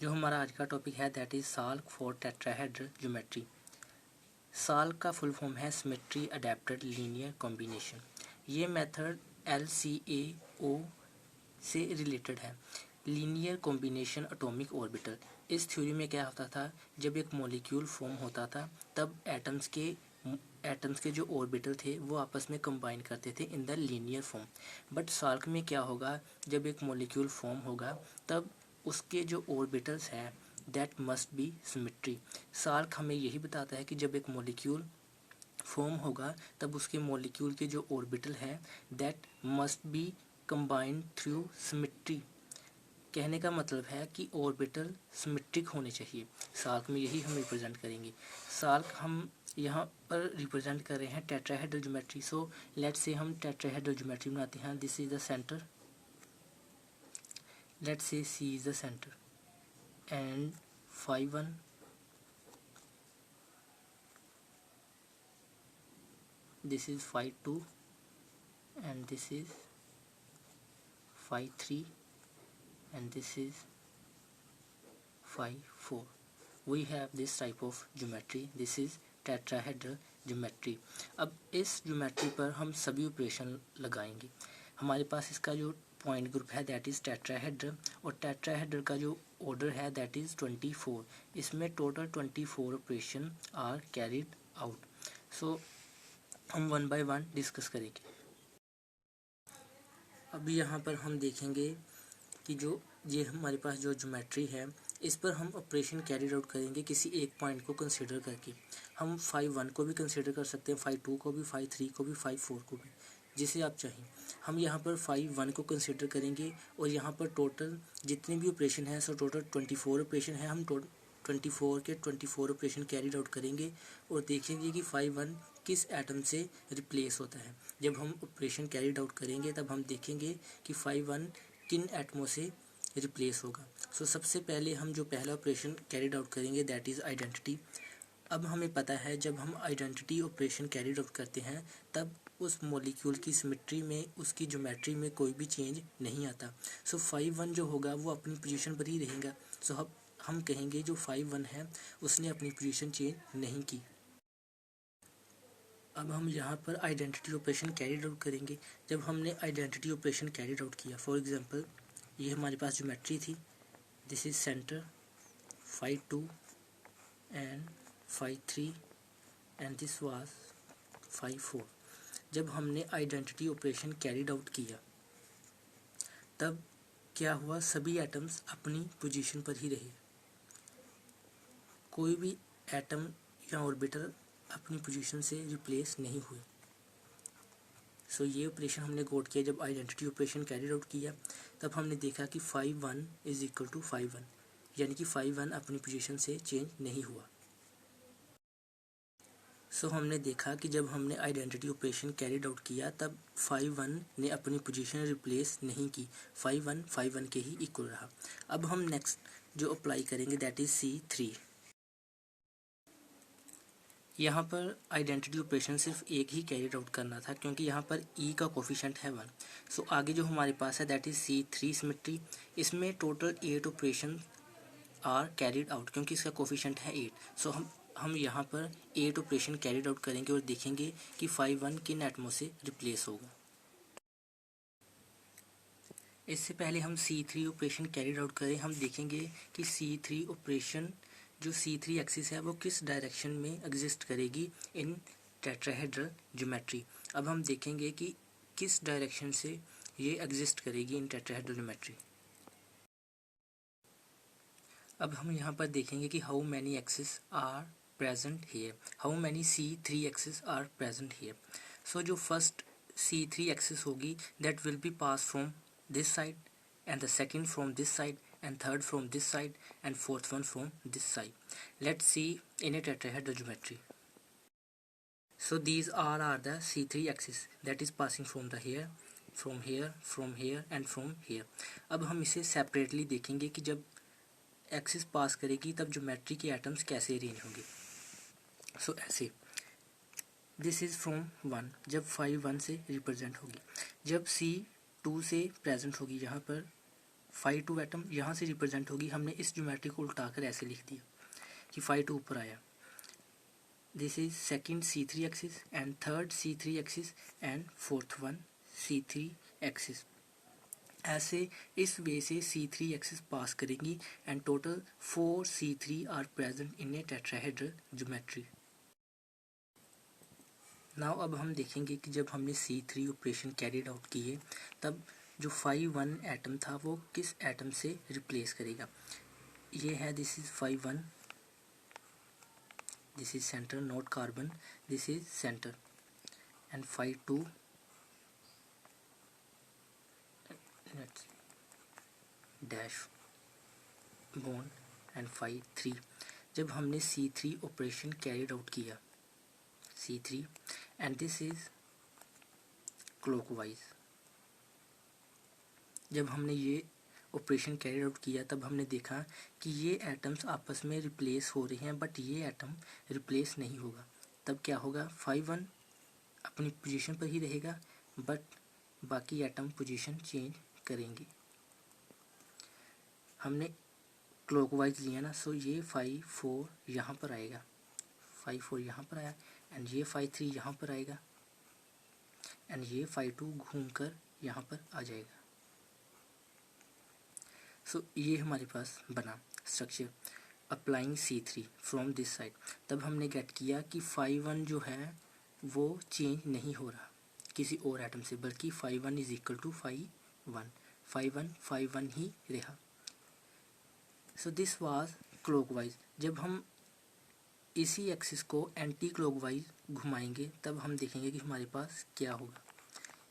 जो हमारा आज का टॉपिक है that is Salk for tetrahedral geometry. Salk का फुल फॉर्म है सिमेट्री अडेप्टेड लीनियर कॉम्बिनेशन। ये मेथड LCAO से रिलेटेड है, लीनियर कॉम्बिनेशन एटॉमिक ऑर्बिटल। इस थ्योरी में क्या होता था, जब एक मॉलिक्यूल फॉर्म होता था तब एटम्स के जो ऑर्बिटल थे वो आपस में कंबाइन करते थे in the linear form. But Salk में क्या होगा, जब एक मॉलिक्यूल फॉर्म होगा तब उसके जो ऑर्बिटल्स हैं that must be symmetry. Salk हमें यही बताता है कि जब एक मॉलिक्यूल फॉर्म होगा तब उसके मॉलिक्यूल के जो ऑर्बिटल हैं that must be combined through symmetry. कहने का मतलब है कि ऑर्बिटल सिमेट्रिक होने चाहिए। साल्क में यही हम रिप्रेजेंट करेंगे। साल्क हम यहाँ पर रिप्रेजेंट कर रहे हैं tetrahedral geometry. So let's say हम टेट्राहेड्रल ज्योमेट्री बनाते हैं। This is the centre, let's say C is the center and phi 1 this is phi 2 and this is phi 3 and this is phi 4. We have this type of geometry. This is tetrahedral geometry. अब इस geometry पर हम सभी operation लगाएंगे। हमारे पास इसका जो पॉइंट ग्रुप है दैट इज़ टेट्राहेड्रल, और टेट्राहेड्रल का जो ऑर्डर है दैट इज़ 24। इसमें total 24 operation are carried out. So हम वन बाय वन डिस्कस करेंगे। अभी यहाँ पर हम देखेंगे कि जो ये हमारे पास जो ज्योमेट्री है इस पर हम ऑपरेशन कैरिड आउट करेंगे किसी एक पॉइंट को कंसिडर करके। हम phi 1 को भी कंसिडर कर सकते हैं, phi 2 को भी, phi 3 को भी, phi 4 को भी, जिसे आप चाहें। हम यहाँ पर phi 1 को कंसिडर करेंगे और यहाँ पर टोटल जितने भी ऑपरेशन हैं, सो टोटल 24 ऑपरेशन है। हम 24 के 24 ऑपरेशन कैरिड आउट करेंगे और देखेंगे कि phi 1 किस एटम से रिप्लेस होता है। जब हम ऑपरेशन कैरिड आउट करेंगे तब हम देखेंगे कि phi 1 किन एटमों से रिप्लेस होगा। सो सबसे पहले हम जो पहला ऑपरेशन कैरिड आउट करेंगे दैट इज़ आइडेंटिटी। अब हमें पता है जब हम आइडेंटिटी ऑपरेशन कैरिड आउट करते हैं तब उस मॉलिक्यूल की सिमेट्री में, उसकी ज्योमेट्री में कोई भी चेंज नहीं आता। सो phi 1 जो होगा वो अपनी पोजीशन पर ही रहेगा। सो हम कहेंगे जो phi 1 है उसने अपनी पोजीशन चेंज नहीं की। अब हम यहाँ पर आइडेंटिटी ऑपरेशन कैरिड आउट करेंगे। जब हमने आइडेंटिटी ऑपरेशन कैरिड आउट किया, फॉर एग्जांपल ये हमारे पास ज्योमेट्री थी, this is centre, phi 2 and phi 3 and this was phi 4। जब हमने आइडेंटिटी ऑपरेशन कैरिड आउट किया तब क्या हुआ, सभी एटम्स अपनी पोजीशन पर ही रहे, कोई भी एटम या ऑर्बिटल अपनी पोजीशन से रिप्लेस नहीं हुए। सो ये ऑपरेशन हमने गॉट किया। जब आइडेंटिटी ऑपरेशन कैरिड आउट किया तब हमने देखा कि phi 1 is equal to phi 1, यानी कि phi 1 अपनी पोजीशन से चेंज नहीं हुआ। सो हमने देखा कि जब हमने आइडेंटिटी ऑपरेशन कैरिड आउट किया तब phi 1 ने अपनी पोजीशन रिप्लेस नहीं की, phi 1 के ही इक्वल रहा। अब हम नेक्स्ट जो अप्लाई करेंगे दैट इज C3। यहाँ पर आइडेंटिटी ऑपरेशन सिर्फ एक ही कैरिड आउट करना था क्योंकि यहाँ पर E का कोफिशेंट है 1। सो आगे जो हमारे पास है दैट इज C3 सिमेट्री। इसमें total 8 operation are carried out क्योंकि इसका कोफिशेंट है 8। सो हम यहाँ पर 8 ऑपरेशन कैरिड आउट करेंगे और देखेंगे कि phi 1 किन एटमों से रिप्लेस होगा। इससे पहले हम C3 ऑपरेशन कैरिड आउट करें, हम देखेंगे कि C3 ऑपरेशन जो C3 एक्सिस है वो किस डायरेक्शन में एग्जिस्ट करेगी इन टेट्राहेड्रल ज्योमेट्री। अब हम देखेंगे कि किस डायरेक्शन से ये एग्जिस्ट करेगी इन टेट्राहेड्रल ज्योमेट्री। अब हम यहाँ पर देखेंगे कि how many axis are present here, how many C3 axis are present here. So जो फर्स्ट C3 एक्सिस होगी that will be pass from this side and the second from this side and third from this side and fourth one from this side. Let's see in a tetrahedral geometry. So these are the C3 axis that is passing from the here, from here, from here and from here. अब हम इसे separately देखेंगे कि जब axis pass करेगी तब geometry के atoms कैसे अरेंज होंगे। सो ऐसे दिस इज फ्रॉम 1 जब phi 1 से रिप्रेजेंट होगी, जब C2 से प्रेजेंट होगी यहाँ पर फाई टू एटम यहाँ से रिप्रेजेंट होगी, हमने इस ज्योमेट्री को उल्टाकर ऐसे लिख दिया कि फाई टू ऊपर आया। This is second C3 axis and third C3 axis and fourth one C3 axis. ऐसे इस वे से C3 एक्सिस पास करेंगी and total 4 C3 are present in a tetrahedral geometry. Now अब हम देखेंगे कि जब हमने C3 ऑपरेशन कैरिड आउट किए तब जो फाई वन एटम था वो किस एटम से रिप्लेस करेगा। ये है this is phi one, this is centre not carbon, this is centre and phi two dash bond and phi three. जब हमने C3 ऑपरेशन कैरिड आउट किया C3 and this is clockwise. जब हमने ये ऑपरेशन कैरिड आउट किया तब हमने देखा कि ये एटम्स आपस में रिप्लेस हो रहे हैं, बट ये एटम रिप्लेस नहीं होगा। तब क्या होगा, फाई वन अपनी पोजीशन पर ही रहेगा बट बाकी एटम पोजीशन चेंज करेंगे। हमने क्लॉकवाइज लिया ना, सो ये फाई फोर यहाँ पर आएगा, फाई फोर यहाँ पर आया एंड ये फाई थ्री यहाँ पर आएगा एंड ये फाई टू घूम कर यहाँ पर आ जाएगा। सो ये हमारे पास बना structure applying C3 from this side. तब हमने गेट किया कि फाई वन जो है वो चेंज नहीं हो रहा किसी और एटम से, बल्कि phi one is equal to phi one ही रहा। So this was clockwise. जब हम इसी एक्सिस को एंटी क्लॉकवाइज घुमाएंगे तब हम देखेंगे कि हमारे पास क्या होगा,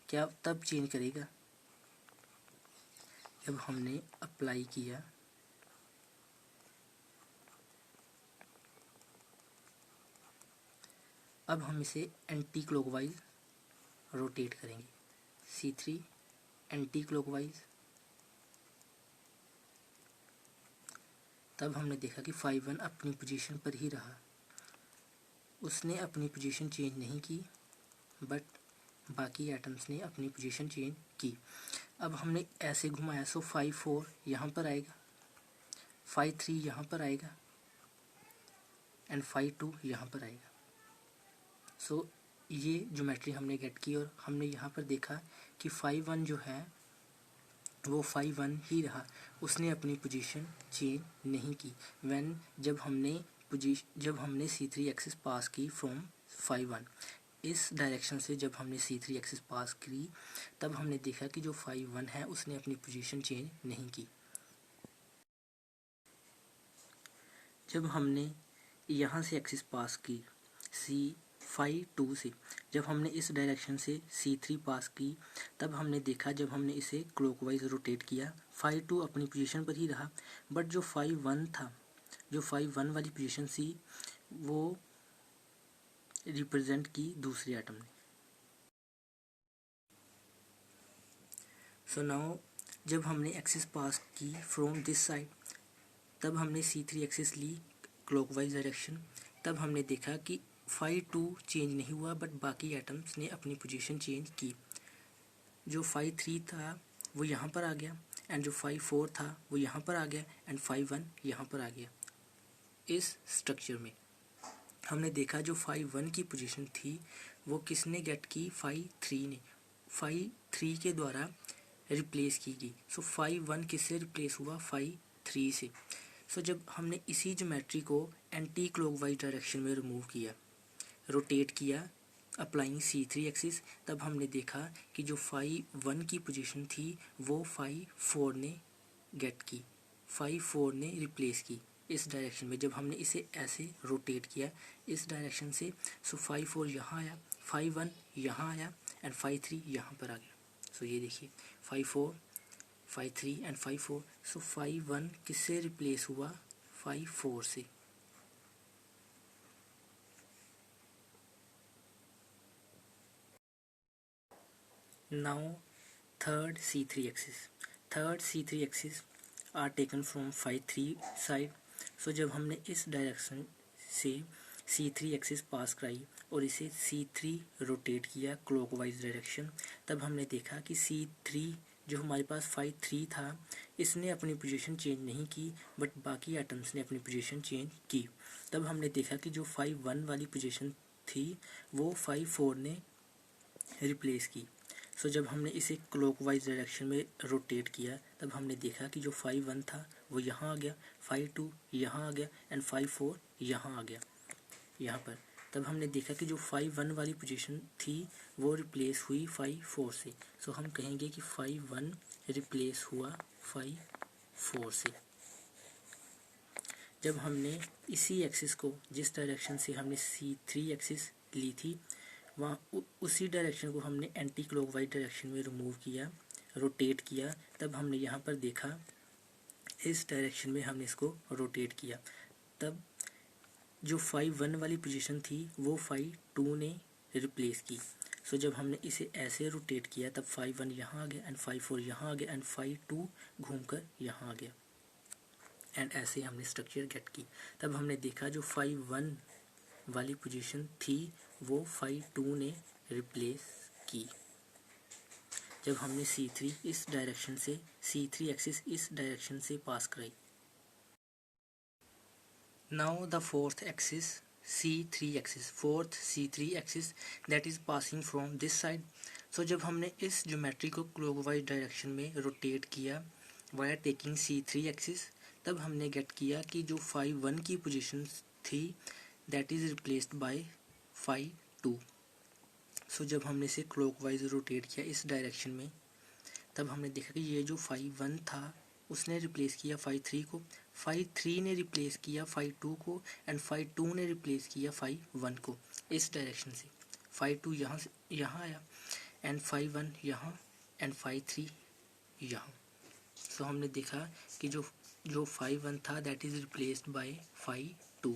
क्या तब चेंज करेगा जब हमने अप्लाई किया अब हम इसे एंटी क्लॉकवाइज रोटेट करेंगे। C3 एंटी क्लॉकवाइज, तब हमने देखा कि फाई वन अपनी पोजीशन पर ही रहा, उसने अपनी पोजीशन चेंज नहीं की बट बाकी एटम्स ने अपनी पोजीशन चेंज की। अब हमने ऐसे घुमाया, सो फाई फोर यहाँ पर आएगा, फाई थ्री यहाँ पर आएगा एंड फाई टू यहाँ पर आएगा। सो ये ज्योमेट्री हमने गेट की और हमने यहाँ पर देखा कि फाई वन जो है वो फाई वन ही रहा, उसने अपनी पोजीशन चेंज नहीं की। जब हमने C3 एक्सिस पास की फ्रॉम फाई वन, इस डायरेक्शन से जब हमने C3 एक्सिस पास की तब हमने देखा कि जो फाई वन है उसने अपनी पोजीशन चेंज नहीं की। जब हमने यहाँ से एक्सिस पास की फाई टू से, जब हमने इस डायरेक्शन से C3 पास की तब हमने देखा जब हमने इसे क्लॉकवाइज रोटेट किया फाई टू अपनी पोजीशन पर ही रहा, बट जो फाई वन था, जो फाई वन वाली पोजीशन थी वो रिप्रेजेंट की दूसरे एटम ने। सो नाउ जब हमने एक्सिस पास की फ्रॉम दिस साइड तब हमने C3 एक्सिस ली क्लॉकवाइज डायरेक्शन, तब हमने देखा कि फाई टू चेंज नहीं हुआ बट बाकी एटम्स ने अपनी पोजीशन चेंज की। जो फाई थ्री था वो यहाँ पर आ गया एंड जो फाई फोर था वो यहाँ पर आ गया एंड फाई वन यहाँ पर आ गया। इस स्ट्रक्चर में हमने देखा जो फाई वन की पोजीशन थी वो किसने गेट की, फाई थ्री ने, फाई थ्री के द्वारा रिप्लेस की गई। सो फाई वन किससे रिप्लेस हुआ, फाई थ्री से। सो जब हमने इसी ज्योमेट्री को एंटी क्लॉकवाइज डायरेक्शन में रिमूव किया, रोटेट किया अप्लाइंग C3 एक्सिस, तब हमने देखा कि जो फाई वन की पोजीशन थी वो फाई फोर ने गेट की, फाई फोर ने रिप्लेस की इस डायरेक्शन में। जब हमने इसे ऐसे रोटेट किया इस डायरेक्शन से, सो फाई फोर यहाँ आया, फाई वन यहाँ आया एंड फाई थ्री यहाँ पर आ गया। सो ये देखिए phi four, phi three and phi four. So phi one किससे रिप्लेस हुआ, फाई फोर से। Now third C3 axis are taken from phi 3 side. So जब हमने इस डायरेक्शन से C3 एक्सिस पास कराई और इसे C3 रोटेट किया क्लॉकवाइज डायरेक्शन, तब हमने देखा कि C3 जो हमारे पास 5 3 था इसने अपनी पोजीशन चेंज नहीं की, बट बाकी एटम्स ने अपनी पोजीशन चेंज की। तब हमने देखा कि जो 5 1 वाली पोजीशन थी वो 5 4 ने रिप्लेस की। सो जब हमने इसे क्लॉकवाइज डायरेक्शन में रोटेट किया तब हमने देखा कि जो 5 1 था वो यहाँ आ गया, 5 2 यहाँ आ गया एंड 5 4 यहाँ आ गया यहाँ पर। तब हमने देखा कि जो 5 1 वाली पोजीशन थी वो रिप्लेस हुई 5 4 से। सो हम कहेंगे कि 5 1 रिप्लेस हुआ 5 4 से। जब हमने इसी एक्सिस को, जिस डायरेक्शन से हमने C3 एक्सिस ली थी, वहाँ उसी डायरेक्शन को हमने एंटी क्लॉकवाइज डायरेक्शन में रिमूव किया, रोटेट किया। तब हमने यहाँ पर देखा इस डायरेक्शन में हमने इसको रोटेट किया, तब जो 5 1 वाली पोजीशन थी वो 5 2 ने रिप्लेस की। सो जब हमने इसे ऐसे रोटेट किया तब 5 1 यहाँ आ गया एंड 5 4 यहाँ आ गया एंड 5 2 घूमकर यहाँ आ गया एंड ऐसे हमने स्ट्रक्चर गेट की। तब हमने देखा जो 5 1 वाली पोजीशन थी वो 5 2 ने रिप्लेस की। जब हमने C3 इस डायरेक्शन से, C3 एक्सिस इस डायरेक्शन से पास कराई। Now the fourth axis C3 axis, fourth C3 axis that is passing from this side. So जब हमने इस ज्योमेट्री को क्लॉकवाइज डायरेक्शन में रोटेट किया वाया टेकिंग C3 एक्सिस, तब हमने गेट किया कि जो 5 1 की पोजीशन थी दैट इज रिप्लेस्ड बाय 5 2। सो जब हमने इसे क्लॉकवाइज रोटेट किया इस डायरेक्शन में तब हमने देखा कि ये जो 5 1 था उसने रिप्लेस किया 5 3 को, 5 3 ने रिप्लेस किया 5 2 को एंड 5 2 ने रिप्लेस किया 5 1 को। इस डायरेक्शन से 5 2 यहाँ से यहाँ आया एंड 5 1 यहाँ एंड 5 3 यहाँ। सो हमने देखा कि जो 5 1 था दैट इज रिप्लेस्ड बाय 5 2।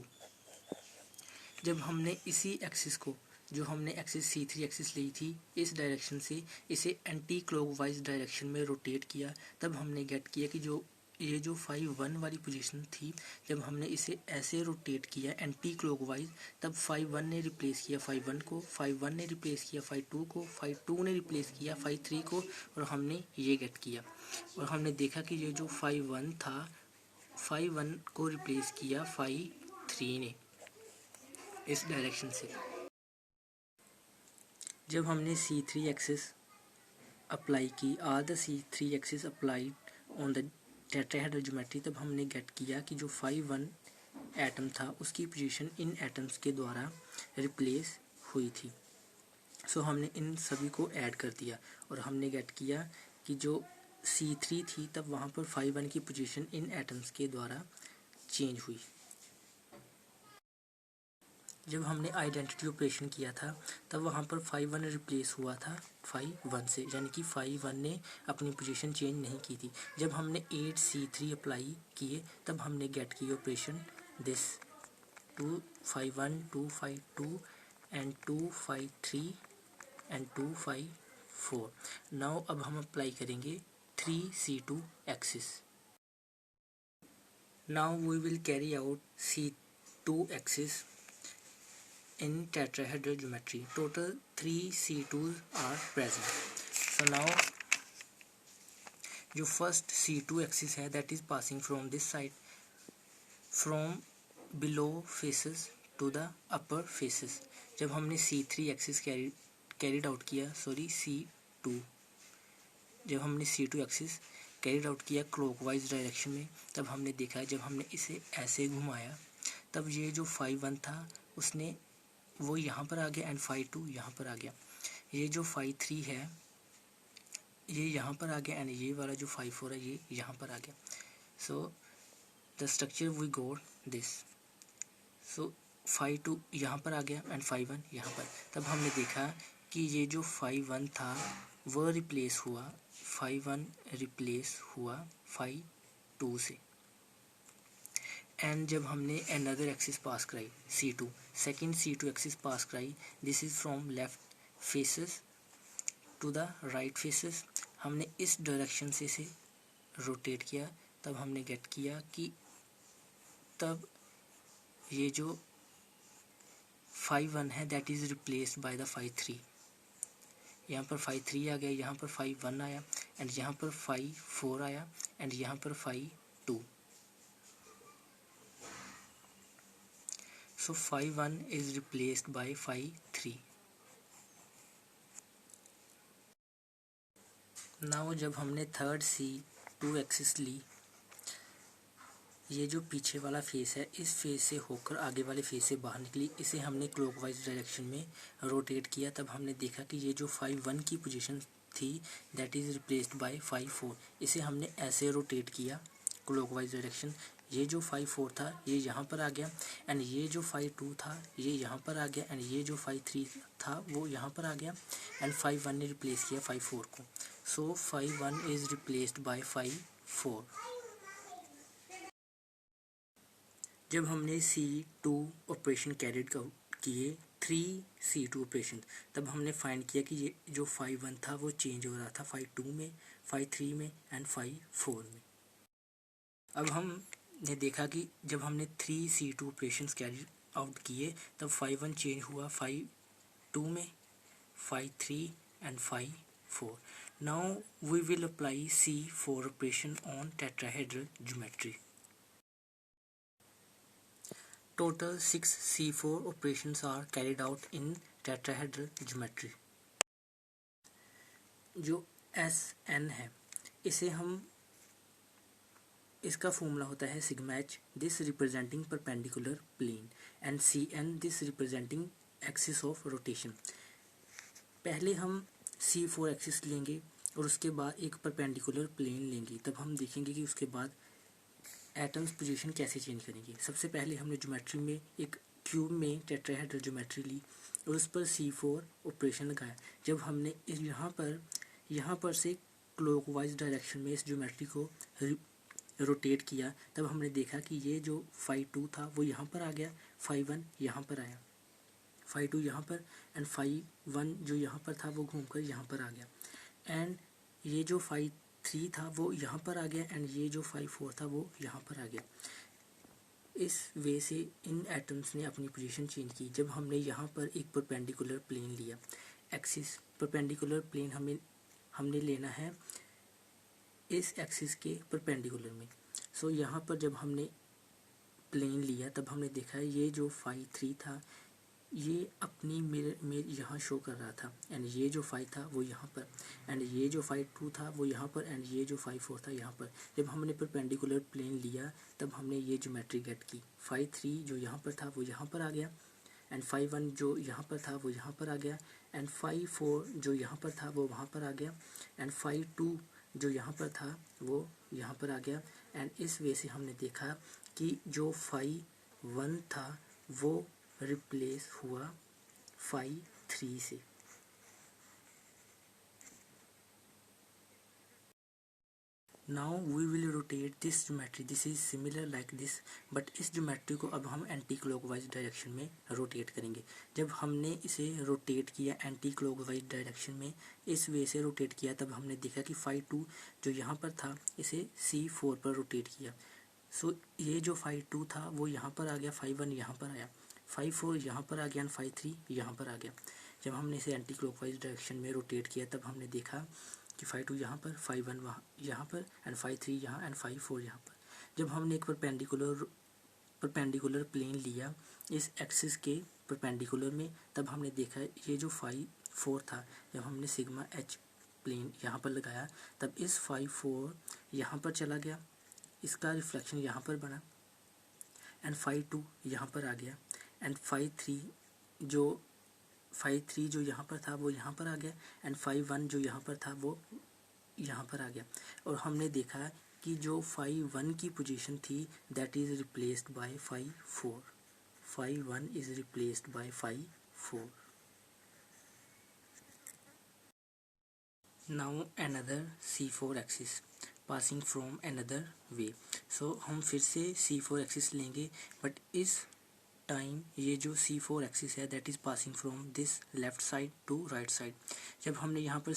जब हमने इसी एक्सिस को, जो हमने एक्सिस C3 एक्सिस ली थी, इस डायरेक्शन से इसे एंटी क्लॉकवाइज डायरेक्शन में रोटेट किया, तब हमने गेट किया कि ये जो 5 1 वाली पोजीशन थी, जब हमने इसे ऐसे रोटेट किया एंटी क्लॉकवाइज, तब 5 1 ने रिप्लेस किया 5 1 को, 5 1 ने रिप्लेस किया 5 2 को, 5 2 ने रिप्लेस किया 5 3 को और हमने ये गेट किया। और हमने देखा कि ये जो 5 1 था 5 1 को रिप्लेस किया 5 3 ने इस डायरेक्शन से। जब हमने C3 एक्सिस अप्लाई की, all the C3 axis applied on the tetrahedral geometry, तब हमने गेट किया कि जो 5 1 एटम था उसकी पोजीशन इन एटम्स के द्वारा रिप्लेस हुई थी। सो हमने इन सभी को ऐड कर दिया और हमने गेट किया कि जो C3 थी तब वहाँ पर 5 1 की पोजीशन इन एटम्स के द्वारा चेंज हुई। जब हमने आइडेंटिटी ऑपरेशन किया था तब वहाँ पर 5 1 रिप्लेस हुआ था 5 1 से, यानी कि 5 1 ने अपनी पोजीशन चेंज नहीं की थी। जब हमने 8 C3 अप्लाई किए तब हमने गेट की operation this 2 5 1 2 5 2 and 2 5 3 and 2 5 4। Now अब हम अप्लाई करेंगे 3 C2 axis. Now we will carry out C2 axis in tetrahedral geometry. Total 3 C2s are present. So now जो first C2 axis है that is passing from this side, from below faces to the upper faces. जब हमने C3 axis carried out किया, जब हमने C2 axis carried out किया clockwise direction में, तब हमने देखा जब हमने इसे ऐसे घुमाया तब ये जो 5 1 था उसने वो यहाँ पर आ गया एंड 5 2 यहाँ पर आ गया। ये जो 5 3 है ये यहाँ पर आ गया एंड ये वाला जो 5 4 है ये यहाँ पर आ गया। So the structure we got this. So 5 2 यहाँ पर आ गया एंड 5 1 यहाँ पर। तब हमने देखा कि ये जो 5 1 था वह रिप्लेस हुआ 5 1 रिप्लेस हुआ 5 2 से। एंड जब हमने अनदर एक्सिस पास कराई C2, सेकेंड C2 एक्सिस पास कराई, this is from left faces to the right faces. हमने इस डायरेक्शन से इसे रोटेट किया, तब हमने गेट किया कि तब ये जो 5 1 है that is replaced by the 5 3, यहाँ पर फाई 3 आ गया, यहाँ पर फाई 1 आया, एंड यहाँ पर फाई 4 आया, एंड यहाँ पर phi 2. So phi 1 is replaced by phi 3. Now जब हमने थर्ड C2 एक्सिस ली, ये जो पीछे वाला फेस है इस फेस से होकर आगे वाले फेस से बाहर निकली, इसे हमने क्लॉकवाइज डायरेक्शन में रोटेट किया. तब हमने देखा कि ये जो phi 1 की पोजीशन थी that is replaced by phi 4. इसे हमने ऐसे रोटेट किया क्लॉकवाइज डायरेक्शन. ये जो phi 4 था ये यहाँ पर आ गया, एंड ये जो phi 2 था ये यहाँ पर आ गया, एंड ये जो phi 3 था वो यहाँ पर आ गया, एंड phi 1 ने रिप्लेस किया phi 4 को. सो phi 1 is replaced by phi 4. जब हमने C2 ऑपरेशन कैरिड किए 3 C2 ऑपरेशन, तब हमने फाइंड किया कि ये जो phi 1 था वो चेंज हो रहा था phi 2 में, phi 3 में, एंड phi 4 में. अब हमने देखा कि जब हमने 3 C2 ऑपरेशन कैरी आउट किए तब phi 1 चेंज हुआ phi 2 में, phi 3 and phi 4. Now we will apply C4 operation on tetrahedral geometry. Total 6 C4 operations are carried out in tetrahedral geometry. जो SN है इसे हम, इसका फॉर्मूला होता है sigma h, this representing perpendicular plane, and CN this representing axis of rotation. पहले हम C4 axis लेंगे और उसके बाद एक परपेंडिकुलर प्लेन लेंगे, तब हम देखेंगे कि उसके बाद एटम्स पोजीशन कैसे चेंज करेंगे. सबसे पहले हमने ज्योमेट्री में एक क्यूब में टेट्राहेड्रल ज्योमेट्री ली और उस पर C4 ऑपरेशन लगाया. जब हमने यहाँ पर से क्लॉकवाइज डायरेक्शन में इस ज्योमेट्री को रोटेट किया तब हमने देखा कि ये जो phi 2 था वो यहाँ पर आ गया, phi 1 यहाँ पर आया, phi 2 यहाँ पर, एंड phi 1 जो यहाँ पर था वो घूमकर यहाँ पर आ गया, एंड ये जो phi 3 था वो यहाँ पर आ गया, एंड ये जो phi 4 था वो यहाँ पर आ गया. इस वे से इन एटम्स ने अपनी पोजीशन चेंज की. जब हमने यहाँ पर एक परपेंडिकुलर प्लेन लिया, एक्सिस परपेंडिकुलर प्लेन हमने लेना है इस एक्सिस के परपेंडिकुलर में. सो यहाँ पर जब हमने प्लेन लिया तब हमने देखा है ये जो phi 3 था ये अपनी मिरर यहाँ शो कर रहा था, एंड ये जो phi था वो यहाँ पर, एंड ये जो phi 2 था वो यहाँ पर, एंड ये जो phi 4 था यहाँ पर. जब हमने परपेंडिकुलर प्लेन लिया तब हमने ये ज्योमेट्री गेट की. phi 3 जो यहाँ पर था वो यहाँ पर आ गया, एंड phi 1 जो यहाँ पर था वो यहाँ पर आ गया, एंड phi 4 जो यहाँ पर था वो वहाँ पर आ गया, एंड phi 2 जो यहाँ पर था वो यहाँ पर आ गया. एंड इस वे से हमने देखा कि जो phi 1 था वो रिप्लेस हुआ phi 3 से. Now we will rotate this geometry, this is similar like this, but इस ज्योमेट्री को अब हम एंटी क्लॉकवाइज डायरेक्शन में रोटेट करेंगे. जब हमने इसे रोटेट किया एंटी क्लॉकवाइज डायरेक्शन में, इस वे से रोटेट किया, तब हमने देखा कि phi 2 जो यहाँ पर था इसे C4 पर रोटेट किया. सो ये जो phi 2 था वो यहाँ पर आ गया, phi 1 यहाँ पर आया, phi 4 यहाँ पर आ गया, एंड phi 3 यहाँ पर आ गया. जब हमने इसे एंटी क्लॉकवाइज डायरेक्शन में रोटेट किया तब हमने देखा कि phi 2 यहाँ पर, phi 1 वहाँ यहाँ पर, एंड phi 3 यहाँ, एंड phi 4 यहाँ पर. जब हमने एक परपेंडिकुलर प्लेन लिया इस एक्सिस के परपेंडिकुलर में तब हमने देखा ये जो phi 4 था, जब हमने सिग्मा एच प्लेन यहाँ पर लगाया तब इस phi 4 यहाँ पर चला गया, इसका रिफ्लेक्शन यहाँ पर बना, एंड phi 2 यहाँ पर आ गया, एंड phi 3 जो यहाँ पर था वो यहाँ पर आ गया, एंड phi 1 जो यहाँ पर था वो यहाँ पर आ गया. और हमने देखा कि जो phi 1 की पोजीशन थी that is replaced by phi 4. phi 1 is replaced by phi 4. Now another C4 axis passing from another way. So हम फिर से C4 एक्सिस लेंगे, बट इस टाइम ये जो C4 एक्सिस है that is passing from this left side to right side. जब हमने यहाँ पर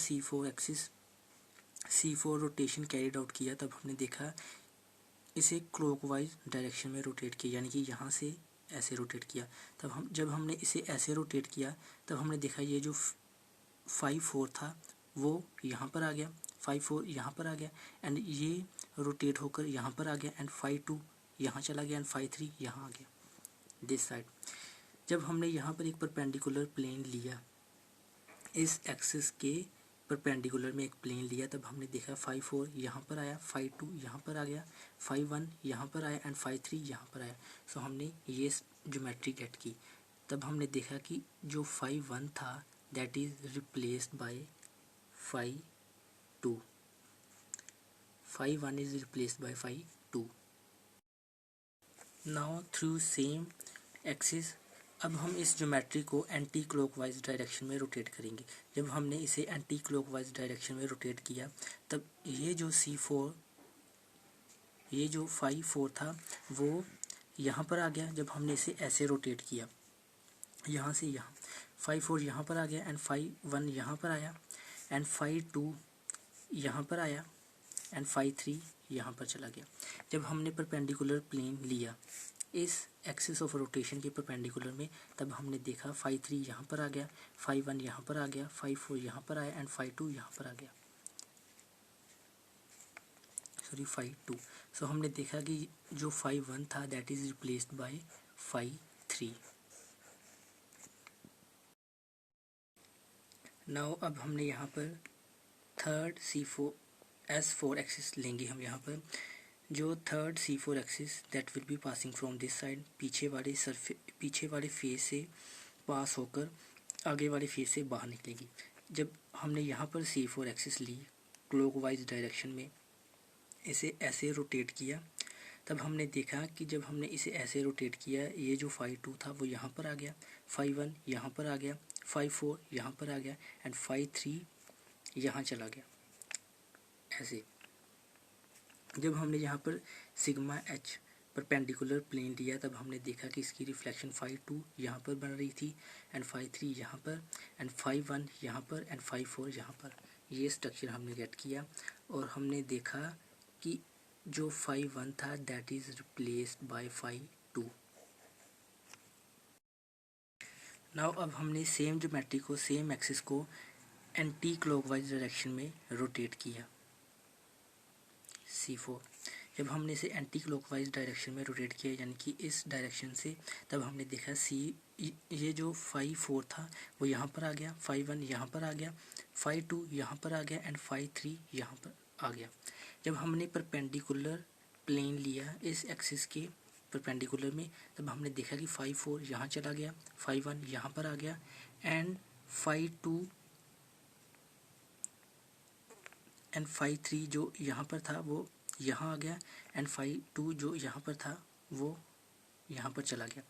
C4 रोटेशन कैरिड आउट किया तब हमने देखा इसे क्लॉकवाइज डायरेक्शन में रोटेट किया, यानी कि यहाँ से ऐसे रोटेट किया. जब हमने इसे ऐसे रोटेट किया तब हमने देखा ये जो 5 4 था वो यहाँ पर आ गया, 5 4 यहाँ पर आ गया, एंड ये रोटेट होकर यहाँ पर आ गया, एंड 5 2 यहाँ चला गया, एंड 5 3 यहाँ आ गया दिस साइड। जब हमने यहाँ पर एक परपेंडिकुलर प्लेन लिया, इस एक्सिस के परपेंडिकुलर में एक प्लेन लिया, तब हमने देखा 5 4 यहाँ पर आया, 5 2 यहाँ पर आ गया, 5 1 यहाँ पर आया, एंड 5 3 यहाँ पर आया। सो हमने ये ज्योमेट्री गेट की। तब हमने देखा कि जो 5 1 था that is replaced by 5 2, 5 1 is replaced by 5 2. Now through same axis अब हम इस ज्योमेट्री को एंटी क्लॉकवाइज डायरेक्शन में रोटेट करेंगे। जब हमने इसे एंटी क्लॉकवाइज डायरेक्शन में रोटेट किया, तब ये जो C4, ये जो 5 4 था वो यहाँ पर आ गया। जब हमने इसे ऐसे रोटेट किया, यहाँ से यहाँ 5 4 यहाँ पर आ गया, एंड 5 1 यहाँ पर आया, एंड 5 2 यहाँ पर आया, एंड 5 3 यहाँ पर चला गया। जब हमने परपेंडिकुलर प्लेन लिया इस एक्सिस ऑफ रोटेशन के परपेंडिकुलर में, तब हमने देखा 5 3 यहाँ पर आ गया, 5 1 यहाँ पर आ गया, 5 4 यहाँ पर आया, एंड 5 2 यहाँ पर आ गया, सॉरी 5 2। सो हमने देखा कि जो 5 1 था that is replaced by 5 3। Now अब हमने यहाँ पर थर्ड S4 एक्सिस लेंगे। हम यहाँ पर जो third C4 axis that will be passing from this side, पीछे वाले फेस से पास होकर आगे वाले फेस से बाहर निकलेगी। जब हमने यहाँ पर C4 एक्सिस ली क्लॉकवाइज डायरेक्शन में, इसे ऐसे रोटेट किया, तब हमने देखा कि जब हमने इसे ऐसे रोटेट किया, ये जो 5 2 था वो यहाँ पर आ गया, 5 1 यहाँ पर आ गया, 5 4 यहाँ पर आ गया, एंड 5 3 यहाँ चला गया ऐसे। जब हमने यहाँ पर सिग्मा H परपेंडिकुलर प्लेन लिया, तब हमने देखा कि इसकी रिफ्लेक्शन 5 2 यहाँ पर बन रही थी, एंड 5 3 यहाँ पर, एंड 5 1 यहाँ पर, एंड 5 4 यहाँ पर। ये स्ट्रक्चर हमने गेट किया, और हमने देखा कि जो 5 1 था that is replaced by 5 2। Now अब हमने सेम ज्योमेट्री को, सेम एक्सिस को एंटी क्लॉकवाइज डायरेक्शन में रोटेट किया C4। जब हमने इसे एंटी क्लॉकवाइज डायरेक्शन में रोटेट किया, यानी कि इस डायरेक्शन से, तब हमने देखा ये जो 5 4 था वो यहाँ पर आ गया, 5 1 यहाँ पर आ गया, 5 2 यहाँ पर आ गया, एंड 5 3 यहाँ पर आ गया। जब हमने परपेंडिकुलर प्लेन लिया इस एक्सिस के परपेंडिकुलर में, तब हमने देखा कि 5 4 यहाँ चला गया, 5 1 यहाँ पर आ गया, एंड 5 2 एंड 5 3 जो यहाँ पर था वो यहाँ आ गया, एंड 5 2 जो यहाँ पर था वो यहाँ पर चला गया।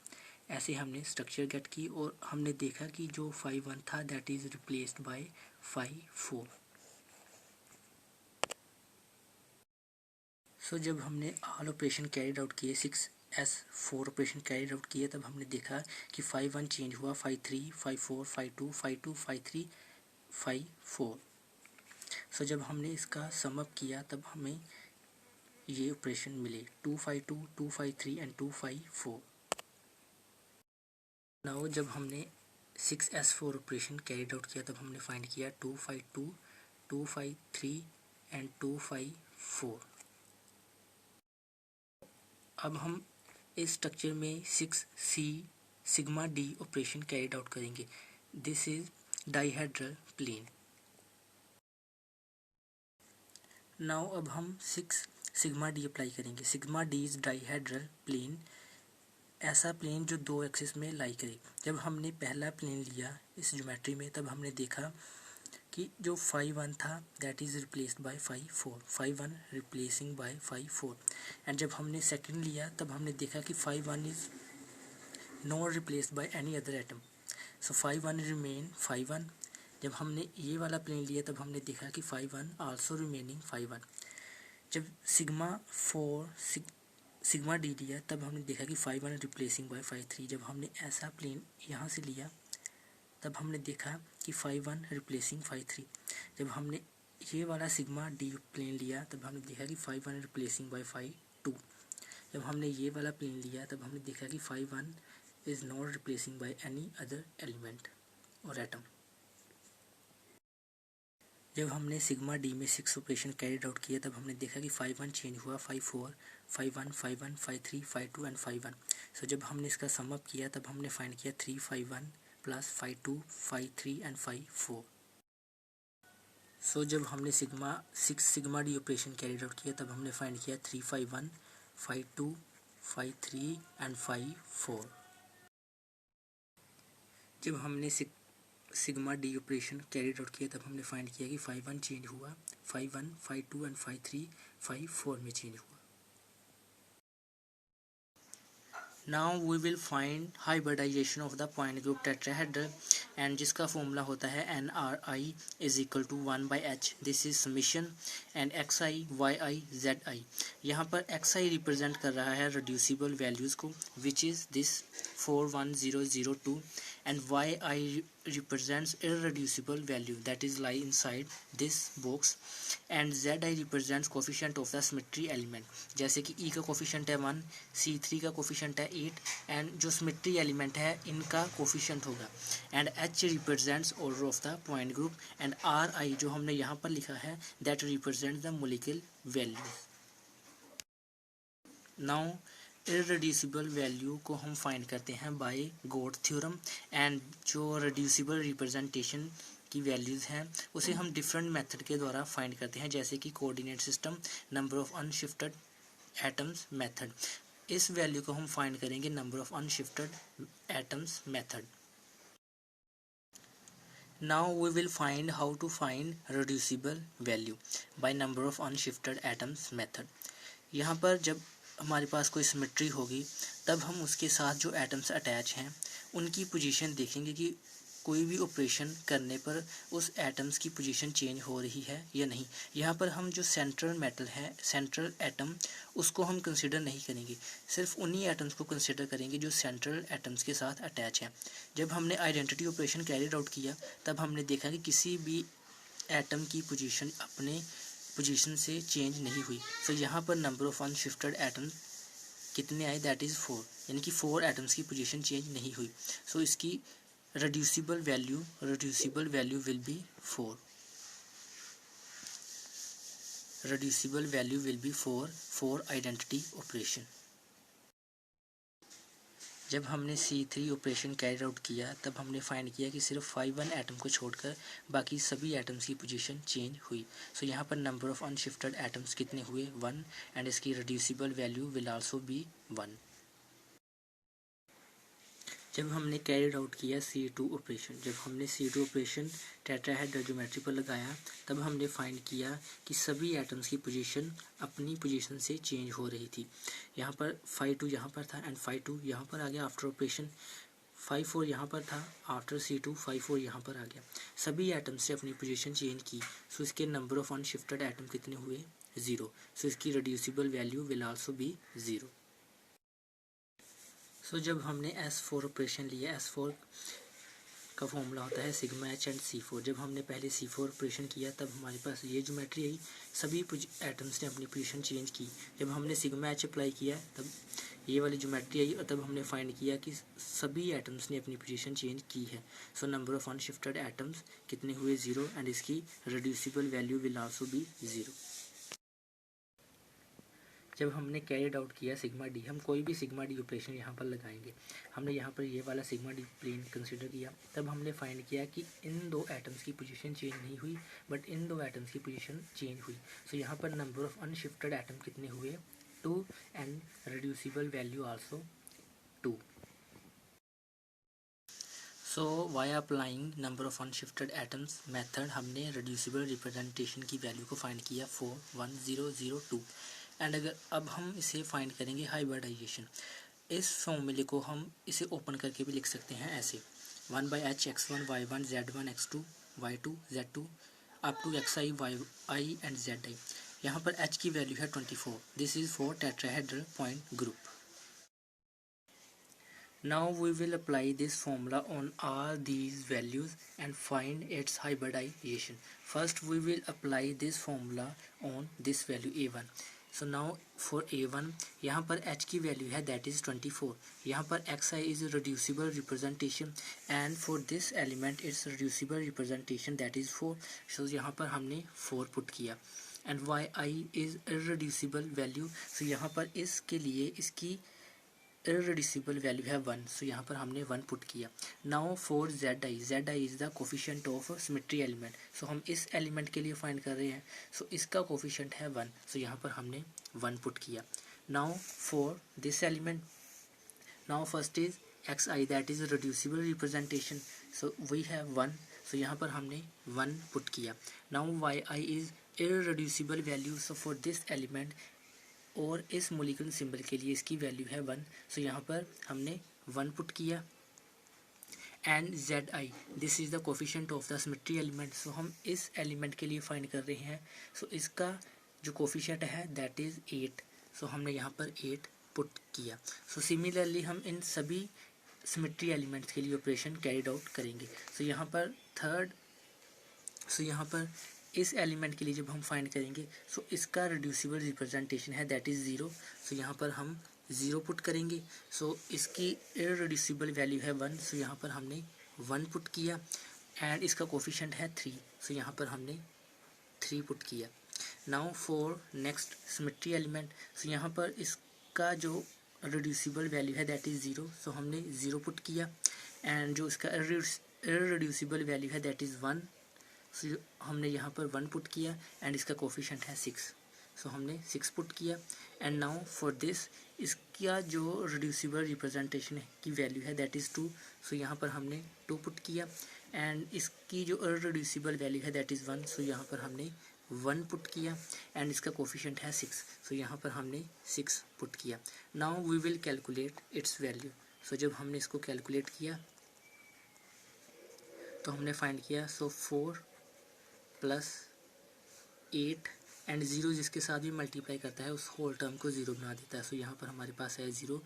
ऐसे हमने स्ट्रक्चर गेट की, और हमने देखा कि जो 5 1 था दैट इज रिप्लेस्ड बाय 5 4। सो जब हमने ऑल ऑपरेशन कैरिड आउट किए, 6S4 ऑपरेशन कैरिड आउट किए, तब हमने देखा कि 5 1 चेंज हुआ, 5 3 5 4 5 2 5 2 5 3 5 4। सो जब हमने इसका सम अप किया, तब हमें ये ऑपरेशन मिले 2 5 2 2 5 3 एंड 2 5 4। नाउ जब हमने 6S4 ऑपरेशन कैरिड आउट किया, तब हमने फाइंड किया 2 5 2 2 5 3 एंड 2 5 4। अब हम इस स्ट्रक्चर में 6C sigma D operation carried out करेंगे। This is dihedral plane. Now अब हम 6 सिग्मा D अप्लाई करेंगे। Sigma D is dihedral plane, ऐसा प्लेन जो दो एक्सिस में लाई करे। जब हमने पहला प्लेन लिया इस ज्योमेट्री में, तब हमने देखा कि जो 5 1 था that is replaced by 5 4, 5 1 replacing by 5 4। And जब हमने सेकंड लिया, तब हमने देखा कि 5 1 is not replaced by any other atom, so 5 1 remain 5 1। जब हमने ये वाला प्लेन लिया, तब हमने देखा कि 5 1 आल्सो रिमेनिंग 5 1। जब सिग्मा D लिया, तब हमने देखा कि 5 1 रिप्लेसिंग बाय 5 3। जब हमने ऐसा प्लेन यहाँ से लिया, तब हमने देखा कि 5 1 रिप्लेसिंग 5 3। जब हमने ये वाला सिग्मा D प्लेन लिया, तब हमने देखा कि 5 1 रिप्लेसिंग बाय 5 2। जब हमने ये वाला प्लेन लिया, तब हमने देखा कि 5 1 is not replacing by any other element और एटम। जब हमने सिग्मा डी में 6 ऑपरेशन कैरिड आउट किया तब हमने देखा कि 5-1 चेंज हुआ, 5-4, 5-1, 5-1, 5-3, 5-2 एंड 5-1। सो जब हमने इसका सम अप किया तब हमने फाइंड किया 3-5-1 प्लस 5-2, 5-3 एंड 5-4। सो जब हमने 6 sigma D operation carried out किया तब हमने फाइंड किया 3-5-1, 5-2, 5-3 एंड 5-4। जब हमने sigma D operation carried out किया तब हमने फाइंड किया कि 5-1 चेंज हुआ, 5-1, 5-2 एंड 5-3, 5-4 में चेंज हुआ। Now we will find hybridization of the point group tetrahedral and जिसका फॉर्मूला होता है NRI is equal to 1/h. This is summation and xi, yi, zi. यहाँ पर xi रिप्रेजेंट कर रहा है reducible values को which is this 41002 and yi represents irreducible value that is lie inside this box and zi represents coefficient of the symmetry element. जैसे कि E का coefficient है 1, C3 का कोफिशिएंट है 8 एंड जो सिमेट्री एलिमेंट है इनका कोफिशिएंट होगा and H represents order of the point group and RI जो हमने यहाँ पर लिखा है that represent the molecular value. Now irreducible value को हम फाइंड करते हैं बाय गॉड थ्योरम एंड जो रिड्यूसिबल रिप्रेजेंटेशन की वैल्यूज़ हैं उसे हम डिफरेंट मेथड के द्वारा फाइंड करते हैं जैसे कि coordinate system, number of unshifted atoms method. इस वैल्यू को हम फाइंड करेंगे number of unshifted atoms method. Now we will find how to find reducible value by number of unshifted atoms method. यहाँ पर जब हमारे पास कोई सिमेट्री होगी तब हम उसके साथ जो एटम्स अटैच हैं उनकी पोजीशन देखेंगे कि कोई भी ऑपरेशन करने पर उस एटम्स की पोजीशन चेंज हो रही है या नहीं। यहाँ पर हम जो सेंट्रल मेटल है, सेंट्रल एटम, उसको हम कंसिडर नहीं करेंगे, सिर्फ उन्हीं एटम्स को कंसिडर करेंगे जो सेंट्रल एटम्स के साथ अटैच हैं। जब हमने आइडेंटिटी ऑपरेशन कैरिड आउट किया तब हमने देखा कि किसी भी एटम की पोजीशन अपने पोजीशन से चेंज नहीं हुई। तो यहाँ पर नंबर ऑफ अनशिफ्टेड एटम्स कितने आए, दैट इज़ 4, यानी कि 4 एटम्स की पोजीशन चेंज नहीं हुई। सो इसकी reducible value will be 4. Reducible value will be 4 for identity operation. जब हमने C3 ऑपरेशन कैरी आउट किया तब हमने फाइंड किया कि सिर्फ 5-1 एटम को छोड़कर बाकी सभी एटम्स की पोजीशन चेंज हुई। सो यहाँ पर नंबर ऑफ अनशिफ्टेड एटम्स कितने हुए, 1, एंड इसकी reducible value will also be 1। जब हमने कैरिड आउट किया C2 ऑपरेशन, जब हमने C2 ऑपरेशन टेट्राहेड्रल ज्योमेट्री पर लगाया तब हमने फाइंड किया कि सभी एटम्स की पोजीशन अपनी पोजीशन से चेंज हो रही थी। यहाँ पर 5-2 यहाँ पर था एंड 5-2 यहाँ पर आ गया आफ्टर ऑपरेशन, 5-4 यहाँ पर था आफ्टर C2, 5-4 यहाँ पर आ गया। सभी एटम्स से अपनी पोजीशन चेंज की। सो इसके नंबर ऑफ अनशिफ्टेड एटम कितने हुए, 0। सो इसकी reducible value will also be 0। सो जब हमने S4 ऑपरेशन लिया, S4 का फॉर्मूला होता है सिग्मा H एंड C4। जब हमने पहले C4 ऑपरेशन किया तब हमारे पास ये ज्योमेट्री आई, सभी एटम्स ने अपनी पोजीशन चेंज की। जब हमने सिग्मा H अप्लाई किया तब ये वाली ज्योमेट्री आई और तब हमने फाइंड किया कि सभी एटम्स ने अपनी पोजीशन चेंज की है। So number of unshifted atoms कितने हुए, 0, एंड इसकी reducible value will also be 0। जब हमने कैरिड आउट किया सिग्मा डी, हम कोई भी सिग्मा डी ऑपरेशन यहाँ पर लगाएंगे। हमने यहाँ पर ये वाला सिग्मा डी प्लेन कंसीडर किया तब हमने फाइंड किया कि इन दो एटम्स की पोजीशन चेंज नहीं हुई बट इन दो एटम्स की पोजीशन चेंज हुई। सो यहाँ पर नंबर ऑफ अनशिफ्टेड एटम कितने हुए, 2, and reducible value also 2। So by applying number of unshifted atoms method हमने रिड्यूसिबल रिप्रेजेंटेशन की वैल्यू को फाइंड किया 41002 एंड अगर अब हम इसे फाइंड करेंगे हाइब्रिडाइजेशन। इस फॉर्मूले को हम इसे ओपन करके भी लिख सकते हैं ऐसे 1/h x1 y1 z1 x2 y2 z2 up to xi yi and zi। यहाँ पर h की वैल्यू है 24। This is for tetrahedral point group. Now we will apply this formula on all these values and find its hybridization. First we will apply this formula on this value a1. So now for A1 यहाँ पर h की value है that is 24. यहाँ पर xi is reducible representation and for this element it's reducible representation that is 4. So यहाँ पर हमने 4 put किया. And yi is irreducible value. So यहाँ पर इसके लिए इसकी इररिड्यूसिबल वैल्यू है 1. सो यहाँ पर हमने 1 पुट किया. Now for zi is the coefficient of symmetry element. So हम इस एलिमेंट के लिए फाइंड कर रहे हैं. सो इसका कोफिशिएंट है 1. सो यहाँ पर हमने 1 पुट किया. Now for this element, now first is xi that is reducible representation. So we have 1. So यहाँ पर हमने 1 पुट किया. Now yi is irreducible value. So for this element और इस मोलिकुलर सिंबल के लिए इसकी वैल्यू है 1. सो यहाँ पर हमने 1 पुट किया. And zi this is the coefficient of the symmetry element. So हम इस एलिमेंट के लिए फाइंड कर रहे हैं. सो इसका जो कोफिशिएंट है दैट इज़ 8. सो हमने यहाँ पर 8 पुट किया. सो सिमिलरली हम इन सभी सिमेट्री एलिमेंट्स के लिए ऑपरेशन कैरिड आउट करेंगे. सो यहाँ पर यहाँ पर इस एलिमेंट के लिए जब हम फाइंड करेंगे सो इसका रिड्यूसिबल रिप्रेजेंटेशन है दैट इज़ 0. सो यहाँ पर हम 0 पुट करेंगे. सो इसकी इररिड्यूसिबल वैल्यू है 1. सो यहाँ पर हमने 1 पुट किया. एंड इसका कोफिशिएंट है 3. सो यहाँ पर हमने 3 पुट किया. Now for next symmetry element. So यहाँ पर इसका जो रिड्यूसिबल वैल्यू है दैट इज़ 0. सो हमने 0 पुट किया. एंड जो इसका इररिड्यूसिबल वैल्यू है दैट इज़ 1. सो हमने यहाँ पर 1 पुट किया. एंड इसका कोफिशिएंट है 6. सो हमने 6 पुट किया. एंड नाउ फॉर दिस इसका जो रिड्यूसिबल रिप्रेजेंटेशन की वैल्यू है दैट इज़ 2. सो यहाँ पर हमने 2 पुट किया. एंड इसकी जो इररिड्यूसिबल वैल्यू है दैट इज़ 1. सो यहाँ पर हमने 1 पुट किया. एंड इसका कोफिशिएंट है 6. सो यहाँ पर हमने 6 पुट किया. Now we will calculate its value. So जब हमने इसको कैलकुलेट किया तो हमने फाइंड किया. सो 4 प्लस 8 एंड 0 जिसके साथ भी मल्टीप्लाई करता है उस होल टर्म को 0 बना देता है. सो यहाँ पर हमारे पास है 0.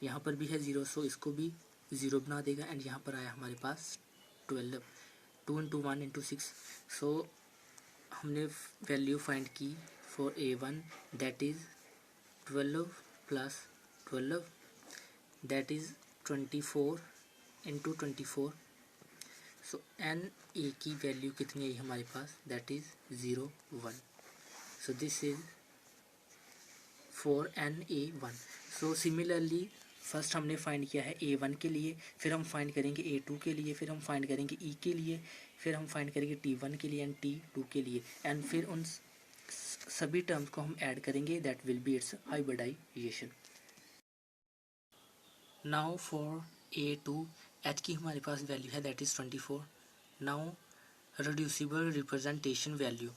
यहाँ पर भी है 0. सो इसको भी 0 बना देगा. एंड यहाँ पर आया हमारे पास 12. 2 इंटू 1 इंटू 6. सो हमने वैल्यू फाइंड की for A1 that is 12 plus 12 that is 24 into 24. So NA की वैल्यू कितनी आई हमारे पास that is 0 1. So this is for NA1. So similarly first हमने फाइंड किया है A1 के लिए, फिर हम फाइंड करेंगे A2 के लिए, फिर हम फाइंड करेंगे E के लिए, फिर हम फाइंड करेंगे T1 के लिए एंड T2 के लिए. एंड फिर उन सभी टर्म्स को हम ऐड करेंगे that will be its hybridization. Now for A2 H की हमारे पास वैल्यू है that is 24. Now reducible representation value.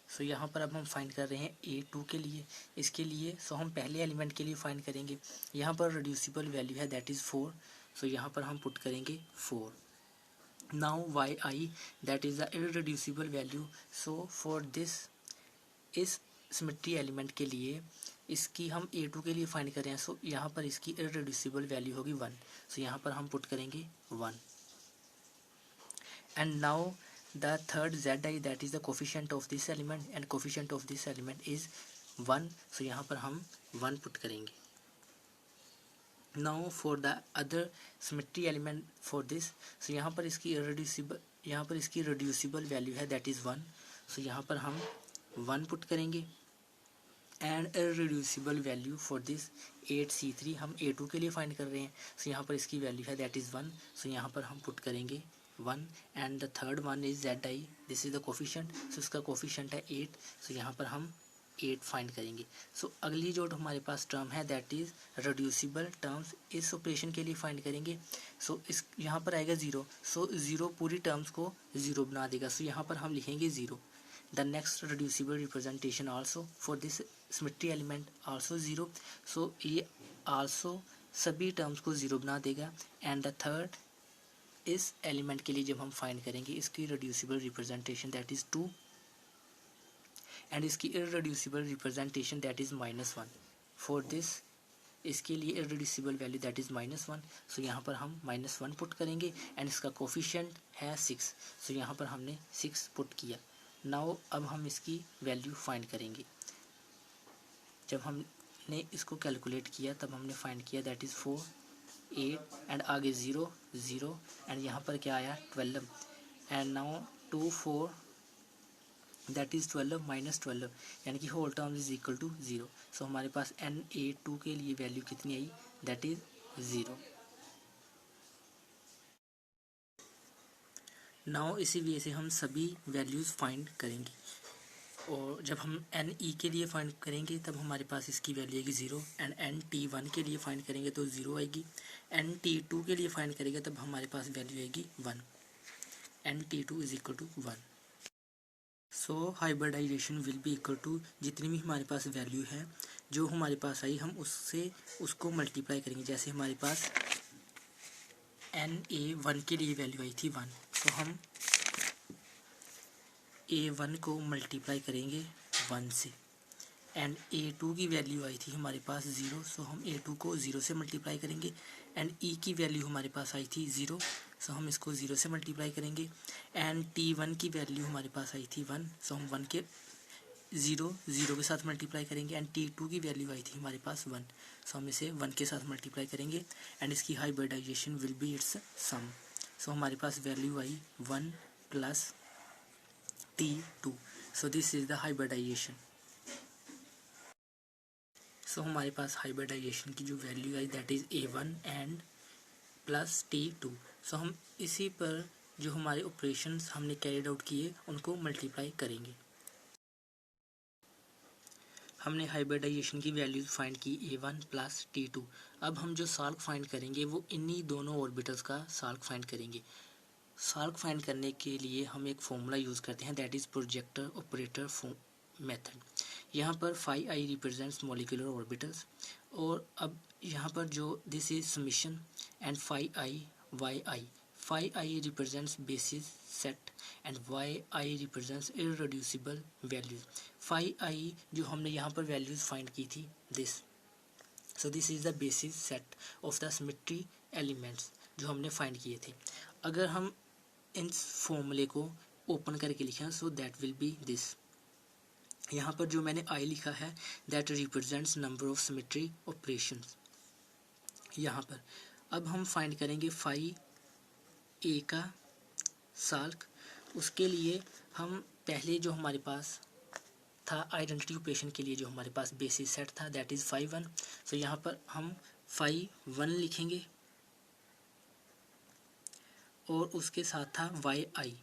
So यहाँ पर अब हम फाइंड कर रहे हैं A2 के लिए. इसके लिए सो हम पहले एलिमेंट के लिए फाइंड करेंगे. यहाँ पर रिड्यूसिबल वैल्यू है दैट इज़ 4. सो यहाँ पर हम पुट करेंगे 4. Now yi that is the irreducible value. So for this इस सिमेट्री एलिमेंट के लिए इसकी हम A2 के लिए फाइंड कर रहे हैं. सो यहाँ पर इसकी इररिड्यूसिबल वैल्यू होगी 1. सो यहाँ पर हम पुट करेंगे 1. And now the third zi that is the coefficient of this element and coefficient of this element is 1. so यहाँ पर हम 1 पुट करेंगे. now for the other symmetry element for this, so यहाँ पर इसकी reducible value है that is 1. so यहाँ पर हम 1 पुट करेंगे. and irreducible value for this 8C3 हम A2 के लिए फाइंड कर रहे हैं. so यहाँ पर इसकी वैल्यू है that is 1. so यहाँ पर हम पुट करेंगे 1. And the third one is zi. This is the coefficient. So इसका कोफिशिएंट है 8. सो यहाँ पर हम 8 फाइंड करेंगे. सो अगली जो हमारे पास टर्म है दैट इज़ रिड्यूसिबल टर्म्स. इस ऑपरेशन के लिए फाइंड करेंगे. सो इस यहाँ पर आएगा 0. सो 0 पूरी टर्म्स को 0 बना देगा. सो यहाँ पर हम लिखेंगे 0. The next reducible representation also for this symmetry element also 0. So ये आल्सो सभी टर्म्स को 0 बना देगा. एंड द थर्ड इस एलिमेंट के लिए जब हम फाइंड करेंगे इसकी reducible representation that is 2. And इसकी irreducible representation that is -1. For this इसके लिए irreducible value that is -1. So यहाँ पर हम -1 पुट करेंगे. एंड इसका कोफिशिएंट है 6. सो यहाँ पर हमने 6 पुट किया. नाउ अब हम इसकी वैल्यू फाइंड करेंगे. जब हमने इसको कैलकुलेट किया तब हमने फाइंड किया दैट इज़ 4 8 एंड आगे 0 0 एंड यहाँ पर क्या आया 12 and now 2 4 that is 12 minus 12 यानी कि whole term is equal to 0। So हमारे पास Na2 के लिए वैल्यू कितनी आई दैट इज़ 0। नाउ इसी वे से हम सभी वैल्यूज़ फाइंड करेंगे और जब हम Ne के लिए फाइंड करेंगे तब हमारे पास इसकी वैल्यू आएगी 0 एंड Nt1 के लिए फाइंड करेंगे तो 0 आएगी। Nt2 के लिए फाइंड करेंगे तब हमारे पास वैल्यू आएगी 1। Nt2 is equal to 1। So hybridisation will be equal to जितनी भी हमारे पास वैल्यू है जो हमारे पास आई हम उसको मल्टीप्लाई करेंगे। जैसे हमारे पास Na1 के लिए वैल्यू आई थी 1 तो हम A1 को मल्टीप्लाई करेंगे 1 से एंड A2 की वैल्यू आई थी हमारे पास 0 सो हम A2 को 0 से मल्टीप्लाई करेंगे एंड E की वैल्यू हमारे पास आई थी 0 सो हम इसको 0 से मल्टीप्लाई करेंगे एंड T1 की वैल्यू हमारे पास आई थी 1 सो हम 1 के 0 के साथ मल्टीप्लाई करेंगे एंड T2 की वैल्यू आई थी हमारे पास 1 सो हम इसे 1 के साथ मल्टीप्लाई करेंगे एंड इसकी hybridization will be its sum. So हमारे पास वैल्यू आई 1 plus T2 so this is the hybridization. So हमारे पास हाइब्रिडाइजेशन की जो वैल्यू आई that is A1 and plus T2। So हम इसी पर जो हमारे ऑपरेशंस हमने कैरिड आउट किए उनको मल्टीप्लाई करेंगे। हमने हाइब्रिडाइजेशन की वैल्यूज फाइंड की A1 प्लस T2। अब हम जो साल्क फाइंड करेंगे वो इन्हीं दोनों ऑर्बिटल्स का साल्क फाइंड करेंगे। साल्क फाइंड करने के लिए हम एक फॉर्मूला यूज़ करते हैं that is projector operator method. यहाँ पर phi i represents molecular orbitals और अब यहाँ पर जो this is summation and phi i y i. Phi i represents basis set and y i represents irreducible values. Phi i जो हमने यहाँ पर वैल्यूज फाइंड की थी this, so this is the basis set of the symmetry elements जो हमने find किए थे। अगर हम इस फॉर्मूले को ओपन करके लिखें so that will B this. यहाँ पर जो मैंने आई लिखा है that represents number of symmetry operations यहाँ पर। अब हम फाइंड करेंगे फाई ए का साल्क। उसके लिए हम पहले जो हमारे पास था आइडेंटिटी ऑपरेशन के लिए जो हमारे पास बेसिस सेट था दैट इज़ फाई 1। सो यहाँ पर हम फाई 1 लिखेंगे और उसके साथ था y i.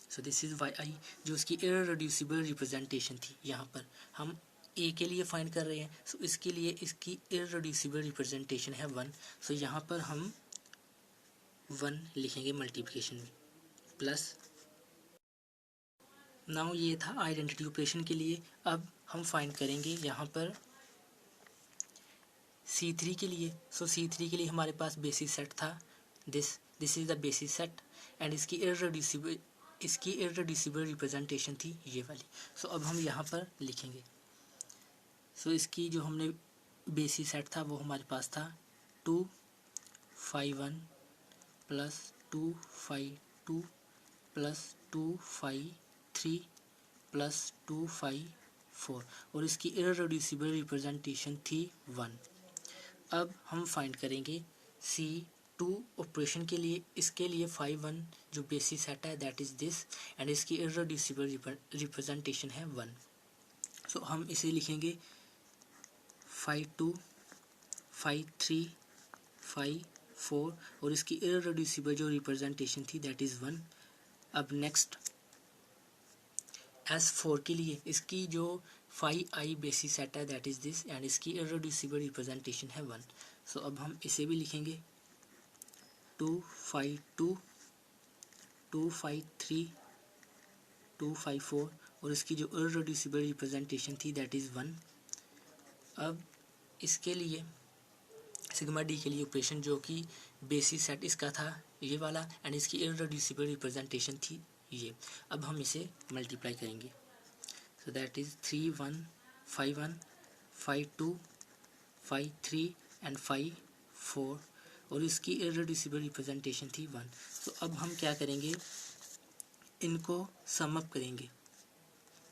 So this is y i जो उसकी इररेड्यूसिबल रिप्रेजेंटेशन थी। यहाँ पर हम ए के लिए फाइंड कर रहे हैं सो इसके लिए इसकी इररेड्यूसिबल रिप्रेजेंटेशन है 1। सो यहाँ पर हम 1 लिखेंगे मल्टीप्लिकेशन में प्लस। नाउ ये था आइडेंटिटी ऑपरेशन के लिए। अब हम फाइंड करेंगे यहाँ पर C3 के लिए। सो C3 के लिए हमारे पास बेसिस सेट था this is the basis set and इसकी इररेड्यूसिबल रिप्रेजेंटेशन थी ये वाली। सो अब हम यहाँ पर लिखेंगे। सो इसकी जो हमने बेसिस सेट था वो हमारे पास था 2 phi 1 plus 2 phi 2 plus 2 phi 3 plus 2 phi 4 और इसकी इररेड्यूसिबल रिप्रेजेंटेशन थी 1। अब हम फाइंड करेंगे C2 ऑपरेशन के लिए। इसके लिए फाई 1 जो बेसिस सेट है दैट इज़ दिस एंड इसकी इररेड्यूसिबल रिप्रेजेंटेशन है 1। सो हम इसे लिखेंगे फाई 2 फाई 3 फाई 4 और इसकी इररेड्यूसिबल जो रिप्रेजेंटेशन थी दैट इज़ 1। अब नेक्स्ट S4 के लिए इसकी जो फाई आई बेसिस सेट है दैट इज़ दिस एंड इसकी इररेड्यूसिबल रिप्रेजेंटेशन है 1। सो अब हम इसे भी लिखेंगे 2 फाई 2 2 फाई 3 2 फाई 4 और इसकी जो इररेड्यूसिबल रिप्रेजेंटेशन थी दैट इज़ 1। अब इसके लिए सिग्मा डी के लिए ऑपरेशन जो कि बेसिस सेट इसका था ये वाला एंड इसकी इररेड्यूसिबल रिप्रेजेंटेशन थी ये। अब हम इसे मल्टीप्लाई करेंगे so that is 3 1 phi 1 phi 2 phi 3 and phi 4 और इसकी इररेड्यूसिबल रिप्रेजेंटेशन थी 1। तो अब हम क्या करेंगे इनको सम अप करेंगे।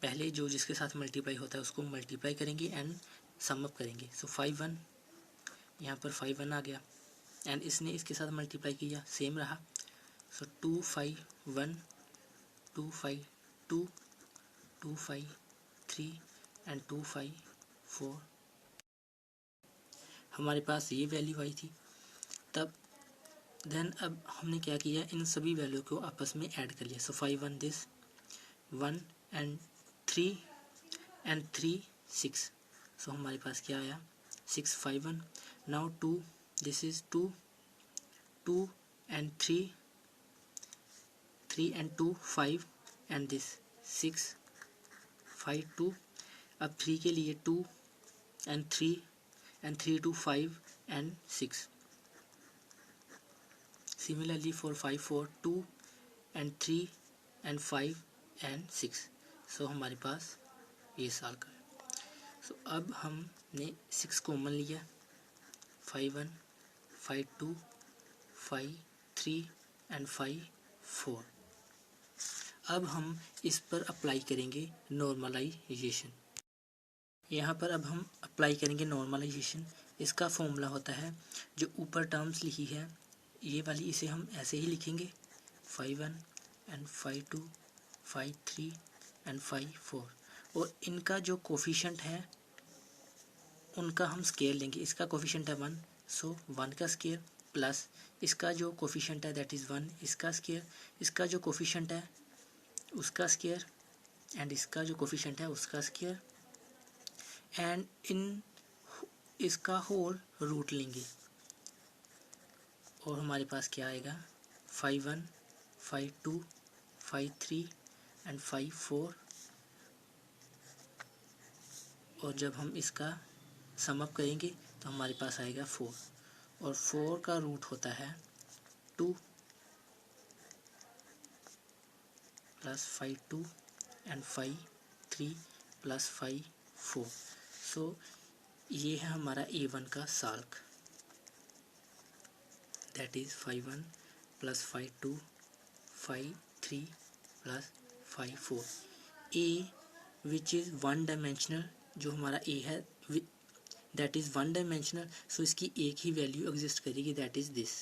पहले जो जिसके साथ मल्टीप्लाई होता है उसको मल्टीप्लाई करेंगे एंड सम अप करेंगे। सो 5 1 यहाँ पर 5 1 आ गया एंड इसने इसके साथ मल्टीप्लाई किया, सेम रहा। सो 2 5 1 2 5 2 2 5 3 एंड 2 5 4 हमारे पास ये वैल्यू आई थी। तब देन अब हमने क्या किया, इन सभी वैल्यू को आपस में ऐड कर लिया। सो 5 1 दिस 1 एंड 3 एंड 3 6। सो हमारे पास क्या आया 6 5 1। Now 2 this is 2 2 and 3 3 and 2 5 and this 6 5 2। अब 3 के लिए 2 and 3 and 3 2 5 and 6। Similarly for 5 4 2 and 3 and 5 and 6। सो हमारे पास ये सॉल्व कर। सो अब हमने 6 कॉमन लिया, 5 1 5 2 5 3 एंड 5 4। अब हम इस पर अप्लाई करेंगे नॉर्मलाइजेशन। यहाँ पर अब हम अप्लाई करेंगे नॉर्मलाइजेशन। इसका फॉर्मूला होता है जो ऊपर टर्म्स लिखी है ये वाली, इसे हम ऐसे ही लिखेंगे 5 1 एंड 5 2 5 3 एंड 5 4। और इनका जो कोफिशिएंट है उनका हम स्केयर लेंगे। इसका कोफिशिएंट है 1, सो 1 का स्केयर प्लस इसका जो कोफिशिएंट है दैट इज़ 1, इसका स्केयर, इसका जो कोफिशिएंट है उसका स्केयर एंड इसका जो कोफिशिएंट है उसका स्केयर एंड इन इसका होल रूट लेंगे। और हमारे पास क्या आएगा 5 1 5 2 5 3 एंड 5 4। और जब हम इसका सम अप करेंगे तो हमारे पास आएगा 4। और 4 का रूट होता है 2 प्लस 5 2 एंड 5 3 प्लस 5 4। सो ये है हमारा A1 का SALC, that is 5 1 plus 5 2 5 3 plus 5 4। A which is one dimensional, जो हमारा ए है that is one dimensional, so इसकी एक ही वैल्यू एग्जिस्ट करेगी that is this.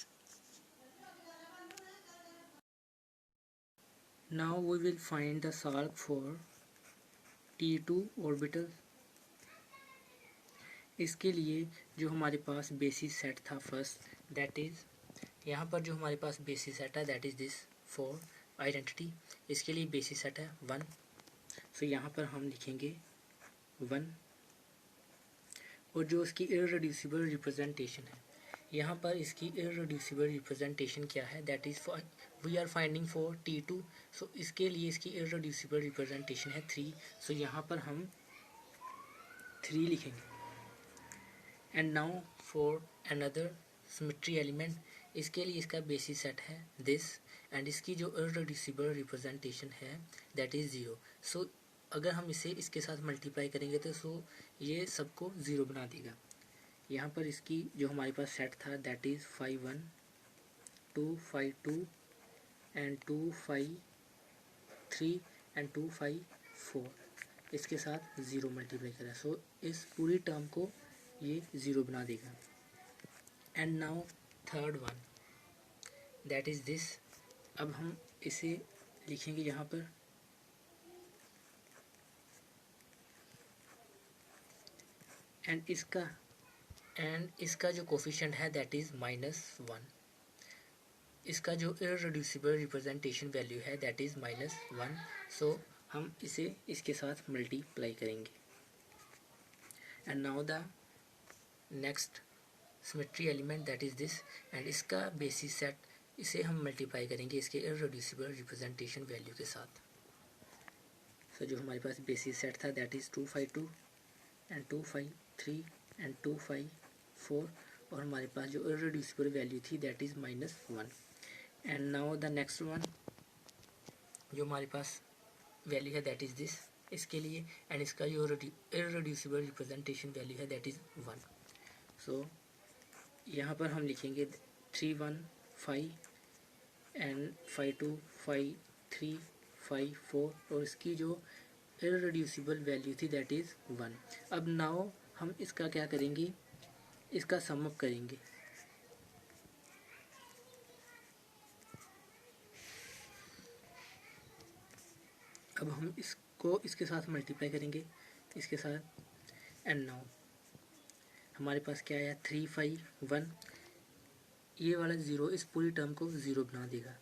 Now we will find the SALC for T2 orbital. इसके लिए जो हमारे पास बेसिस सेट था फर्स्ट, दैट इज़ यहाँ पर जो हमारे पास बेसिस सेट है that is this for identity. इसके लिए बेसिस सेट है 1, सो यहाँ पर हम लिखेंगे 1। और जो इसकी इररेड्यूसिबल रिप्रेजेंटेशन है, यहाँ पर इसकी इररेड्यूसिबल रिप्रेजेंटेशन क्या है that is for we are finding for T2। So इसके लिए इसकी इररेड्यूसिबल रिप्रेजेंटेशन है 3, सो यहाँ पर हम 3 लिखेंगे। And now for another symmetry element, इसके लिए इसका बेसिस सेट है दिस एंड इसकी जो इररेड्यूसिबल रिप्रेजेंटेशन है दैट इज़ 0। सो अगर हम इसे इसके साथ मल्टीप्लाई करेंगे तो सो ये सबको 0 बना देगा। यहाँ पर इसकी जो हमारे पास सेट था दैट इज़ 5 1 2 5 2 एंड 2 5 3 एंड 2 5 4, इसके साथ 0 मल्टीप्लाई करा। सो इस पूरी टर्म को ये 0 बना देगा। And now third one that is this. अब हम इसे लिखेंगे यहाँ पर एंड इसका जो कोफिशिएंट है दैट इज़ -1। इसका जो इररेड्यूसिबल रिप्रेजेंटेशन वैल्यू है दैट इज़ -1। सो हम इसे इसके साथ मल्टीप्लाई करेंगे। And now the next symmetry element that is this and इसका बेसिस सेट, इसे हम मल्टीप्लाई करेंगे इसके इररेड्यूसिबल रिप्रेजेंटेशन वैल्यू के साथ। सो जो हमारे पास बेसिस सेट था दैट इज़ 2 5 2 एंड 2 5 3 एंड 2 5 4। और हमारे पास जो इररेड्यूसिबल वैल्यू थी that is -1। And now the next one जो हमारे पास वैल्यू है दैट इज़ दिस इसके लिए एंड इसका जो इररेड्यूसिबल रिप्रेजेंटेशन वैल्यू है दैट इज़ 1। सो यहाँ पर हम लिखेंगे 3 1 5 एंड 5 2 5 3 5 4 और इसकी जो इररेड्यूसिबल वैल्यू थी दैट इज़ 1। अब नाउ हम इसका क्या करेंगे, इसका सम अप करेंगे। अब हम इसको इसके साथ मल्टीप्लाई करेंगे, इसके साथ, एंड नाउ हमारे पास क्या आया 3 5 1। ये वाला ज़ीरो इस पूरी टर्म को ज़ीरो बना देगा,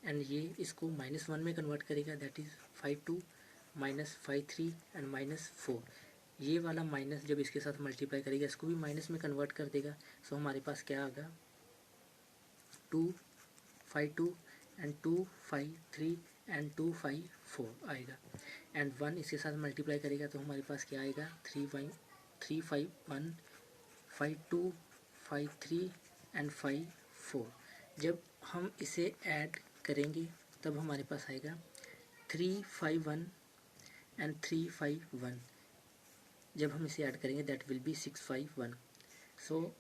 एंड ये इसको -1 में कन्वर्ट करेगा, दैट इज़ 5 2 -5 3 एंड -4। ये वाला माइनस जब इसके साथ मल्टीप्लाई करेगा इसको भी माइनस में कन्वर्ट कर देगा। सो हमारे पास क्या आएगा 2 5 2 एंड 2 5 3 एंड 2 5 4 आएगा, एंड 1 इसके साथ मल्टीप्लाई करेगा तो हमारे पास क्या आएगा 3 5 1 5 2 5 3 एंड 5 4। जब हम इसे ऐड करेंगे तब हमारे पास आएगा 3 5 1 एंड 3 5 1। जब हम इसे ऐड करेंगे that will B 6 5 1। So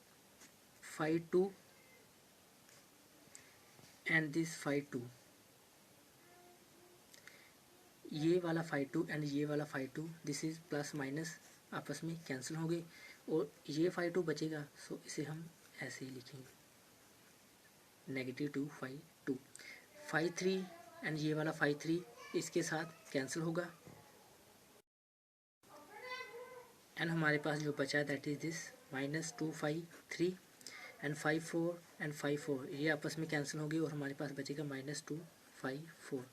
5 2 and this 5 2, ये वाला 5 2 एंड ये वाला 5 2, दिस इज प्लस माइनस आपस में कैंसिल हो गए और ये 5 2 बचेगा। सो इसे हम ऐसे ही लिखेंगे -2 5 2 5 3 एंड ये वाला 5 3 इसके साथ कैंसिल होगा, एंड हमारे पास जो बचा that is this -2 5 3 and 5 4 and 5 4, ये आपस में कैंसिल होगी और हमारे पास बचेगा -2 5 4।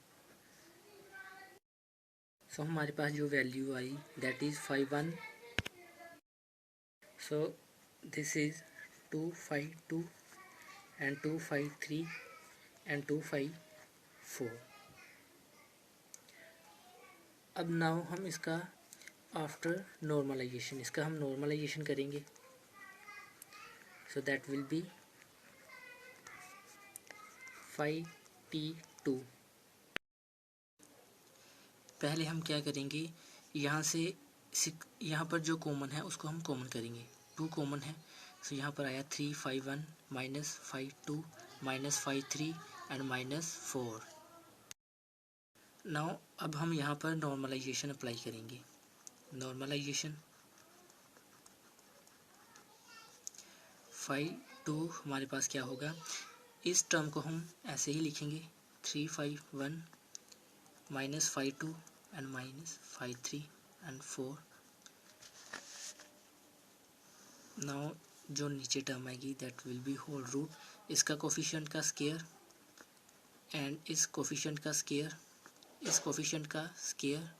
सो हमारे पास जो वैल्यू आई that is 5 1। So this is 2 5 2 and 2 5 3 and 2 5 4। अब नाउ हम इसका आफ्टर नॉर्मलाइजेशन, इसका हम नॉर्मलाइजेशन करेंगे। So that will B 5t2। पहले हम क्या करेंगे, यहाँ से यहाँ पर जो कॉमन है उसको हम कॉमन करेंगे, 2 कॉमन है। सो यहाँ पर आया 3 5 1 -5 2 -5 3 एंड -4। नाउ अब हम यहाँ पर नॉर्मलाइजेशन अप्लाई करेंगे। नॉर्मलाइजेशन 5 2 हमारे पास क्या होगा, इस टर्म को हम ऐसे ही लिखेंगे 3 5 1 -5 2 एंड -5 3 एंड 4। नाउ जो नीचे टर्म आएगी that will be whole root, इसका कोफिशिएंट का स्केयर एंड इस कोफिशिएंट का स्केयर, इस कोफिशिएंट का स्केयर,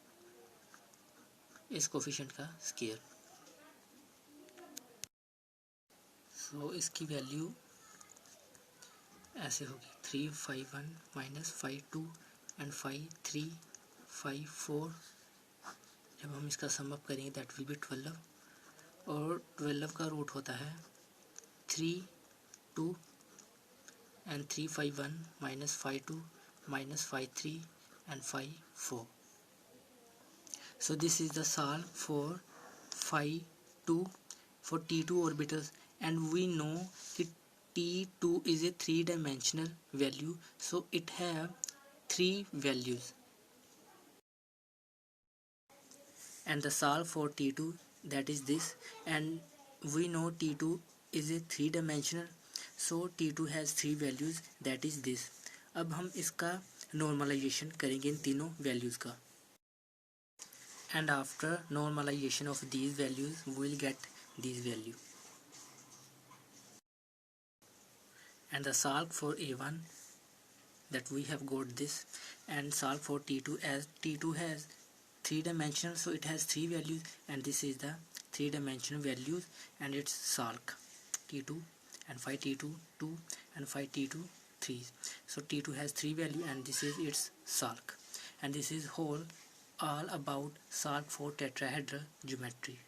इस कोफिशिएंट का स्केयर। सो इसकी वैल्यू ऐसे होगी 3 5 1 -5 2 एंड 5 3 5 4। जब हम इसका सम अप करेंगे दैट विल बी 12, और 12 का रूट होता है 3 2 and 3 5 1 -5 2 -5 3 and 5 4. So this is the solve for phi 2 for T2 orbitals, and we know that T2 is a three-dimensional value, so it have three values, and the solve for T2 that is this, and we know T2 is a three-dimensional, so T2 has three values, that is this. अब हम इसका normalisation करेंगे इन तीनों values का, and after normalization of these values we will get these value. And the solve for A1 that we have got this, and solve for T2 as T2 has three dimensions, so it has three values, and this is the three dimensional values and its solve T2 and phi T2 2 and phi T2 3. So T2 has three value and this is its solve, and this is whole all about solve for tetrahedral geometry.